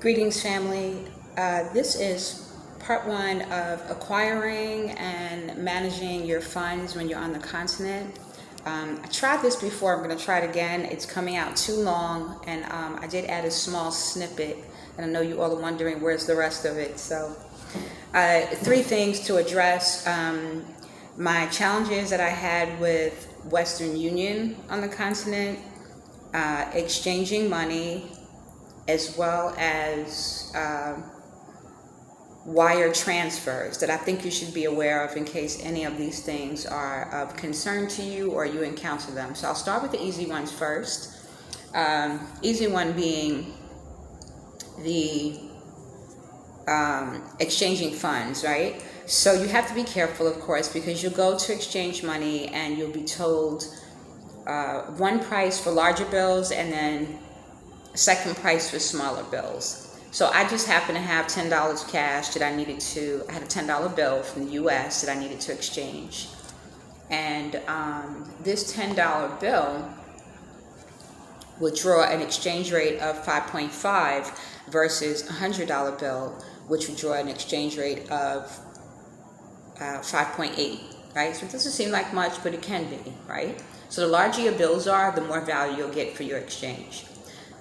Greetings, family. This is part one of acquiring and managing your funds when you're on the continent. I tried this before, I'm going to try it again. It's coming out too long, and I did add a small snippet, and I know you all are wondering where's the rest of it. So, three things to address. My challenges that I had with Western Union on the continent, exchanging money, as well as wire transfers that I think you should be aware of in case any of these things are of concern to you or you encounter them. So I'll start with the easy ones first. Easy one being the exchanging funds, right? So you have to be careful, of course, because you'll go to exchange money and you'll be told one price for larger bills and then second price for smaller bills. So I just happened to have $10 cash that I needed to, I had a $10 bill from the US that I needed to exchange. And this $10 bill would draw an exchange rate of 5.5 versus a $100 bill, which would draw an exchange rate of 5.8, right? So it doesn't seem like much, but it can be, right? So the larger your bills are, the more value you'll get for your exchange.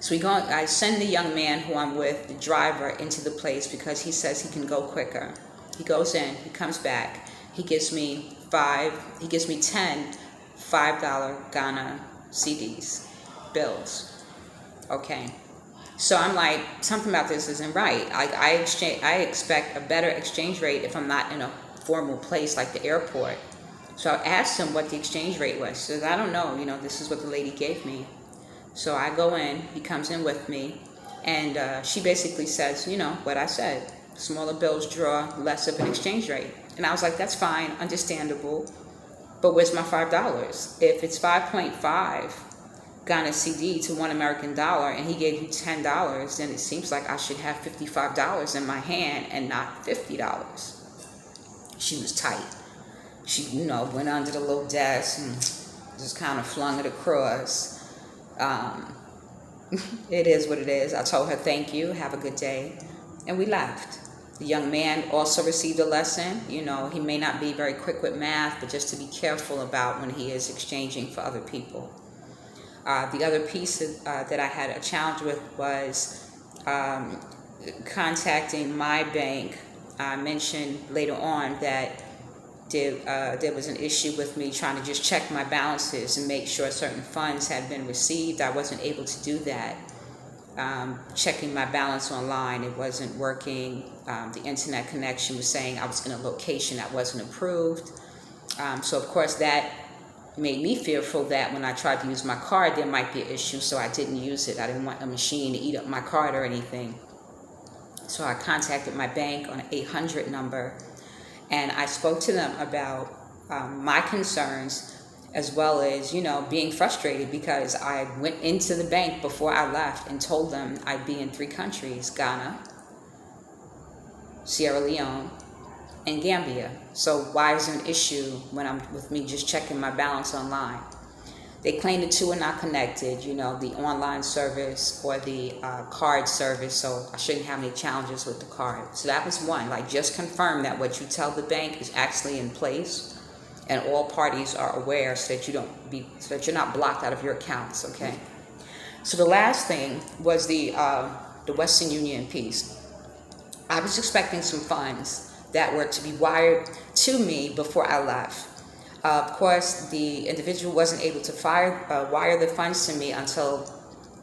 So I send the young man who I'm with, the driver, into the place because he says he can go quicker. He goes in, he comes back, he gives me 10 $5 Ghana CDs, bills. Okay. So I'm like, something about this isn't right. I expect a better exchange rate if I'm not in a formal place like the airport. So I asked him what the exchange rate was. He says, I don't know, this is what the lady gave me. So I go in, he comes in with me, and she basically says, what I said, smaller bills draw less of an exchange rate. And I was like, that's fine, understandable, but where's my $5? If it's 5.5 Ghana CD to $1 American dollar and he gave you $10, then it seems like I should have $55 in my hand and not $50. She was tight. She, went under the little desk and just kind of flung it across. It is what it is. I told her, thank you, have a good day, and we left. The young man also received a lesson. He may not be very quick with math, but just to be careful about when he is exchanging for other people. The other piece that I had a challenge with was contacting my bank. I mentioned later on that there was an issue with me trying to just check my balances and make sure certain funds had been received. I wasn't able to do that. Checking my balance online, it wasn't working. The internet connection was saying I was in a location that wasn't approved. So of course that made me fearful that when I tried to use my card, there might be an issue, so I didn't use it. I didn't want a machine to eat up my card or anything. So I contacted my bank on an 800 number, and I spoke to them about my concerns, as well as, being frustrated because I went into the bank before I left and told them I'd be in 3 countries, Ghana, Sierra Leone, and Gambia. So why is there an issue when I'm with me just checking my balance online? They claim the two are not connected, the online service or the card service, so I shouldn't have any challenges with the card. So that was one, just confirm that what you tell the bank is actually in place and all parties are aware so that you're not blocked out of your accounts, okay? So the last thing was the Western Union piece. I was expecting some funds that were to be wired to me before I left. Of course, the individual wasn't able to wire the funds to me until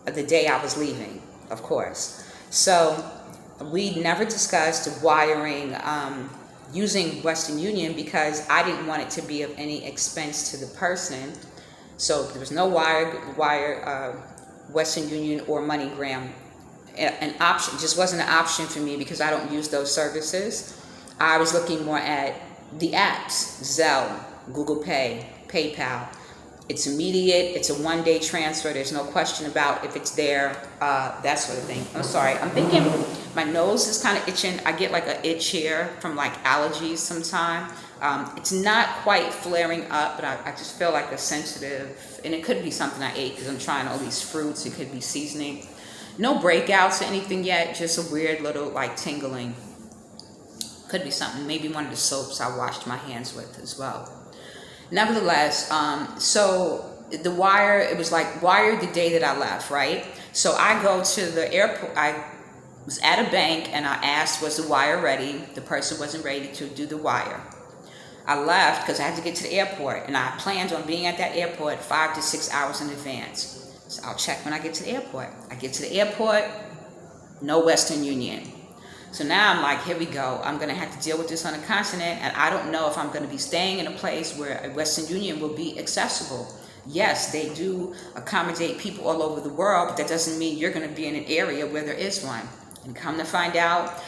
the day I was leaving, of course. So we never discussed wiring using Western Union because I didn't want it to be of any expense to the person. So there was no wire Western Union or MoneyGram. An option just wasn't an option for me because I don't use those services. I was looking more at the apps, Zelle, Google Pay, PayPal. It's immediate. It's a one-day transfer. There's no question about if it's there, that sort of thing. I'm sorry. I'm thinking my nose is kind of itching. I get like an itch here from allergies sometime. It's not quite flaring up, but I just feel like a sensitive, and it could be something I ate because I'm trying all these fruits. It could be seasoning. No breakouts or anything yet, just a weird little like tingling. Could be something, maybe one of the soaps I washed my hands with as well. Nevertheless, so the wire, it was like wired the day that I left, right? So I go to the airport, I was at a bank and I asked, was the wire ready? The person wasn't ready to do the wire. I left because I had to get to the airport, and I planned on being at that airport 5 to 6 hours in advance. So I'll check when I get to the airport. I get to the airport, no Western Union. So now I'm like, here we go. I'm going to have to deal with this on the continent, and I don't know if I'm going to be staying in a place where a Western Union will be accessible. Yes, they do accommodate people all over the world, but that doesn't mean you're going to be in an area where there is one. And come to find out,